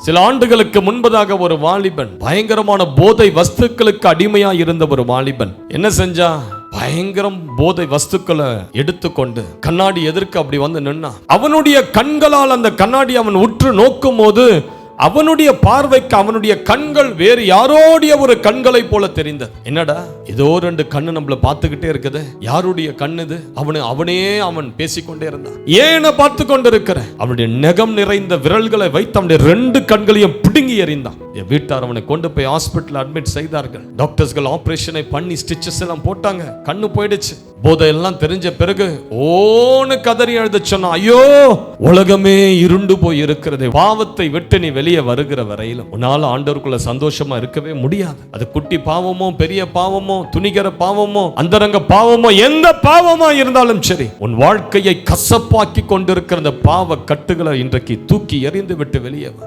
சில ஆண்டுகளுக்கு முன்பதாக ஒரு வாலிபன் பயங்கரமான போதை வஸ்துக்களுக்கு அடிமையா இருந்த ஒரு வாலிபன் என்ன செஞ்சா, பயங்கரம் போதை வஸ்துக்களை எடுத்துக்கொண்டு கண்ணாடி எதிர்க்க அப்படி வந்து நின்னா. அவனுடைய கண்களால் அந்த கண்ணாடி அவன் உற்று நோக்கும் போது அவனுடைய பார்வைக்கு அவனுடைய கண்கள் வேறு யாரோடைய ஒரு கண்களை போல தெரிந்தது. என்னடா, ஏதோ ரெண்டு கண்ணு நம்மள பார்த்துக்கிட்டே இருக்குது, யாருடைய கண்ணு இது? அவனே அவன் பேசிக்கொண்டே இருந்தான். ஏன பார்த்து கொண்டிருக்கிற அவனுடைய நகம் நிறைந்த விரல்களை வைத்து அவனுடைய ரெண்டு கண்களையும் பிடுங்கி எறிந்தான். என் வீட்டார் அவனை கொண்டு போய் ஹாஸ்பிட்டல் அட்மிட் செய்தார்கள். டாக்டர்ஸ்கள் ஆபரேஷனை பண்ணி ஸ்டிச்சஸ் எல்லாம் போட்டாங்க. கண்ணு போயிடுச்சு. போதை எல்லாம் தெரிஞ்ச பிறகு ஓன்னு கதறி எழுத சொன்னா, ஐயோ உலகமே இருண்டு போய் இருக்கிறது, பாவத்தை விட்டு நீ வெளியே வருகிற வரையிலும் உன்னால ஆண்டவருக்குள்ள சந்தோஷமா இருக்கவே முடியாது. அது குட்டி பாவமோ பெரிய பாவமோ துணிகர பாவமோ அந்தரங்க பாவமோ எந்த பாவமா இருந்தாலும் சரி, உன் வாழ்க்கையை கசப்பாக்கி கொண்டிருக்கிற அந்த பாவ கட்டுகளை இன்றைக்கு தூக்கி எறிந்து விட்டு வெளியே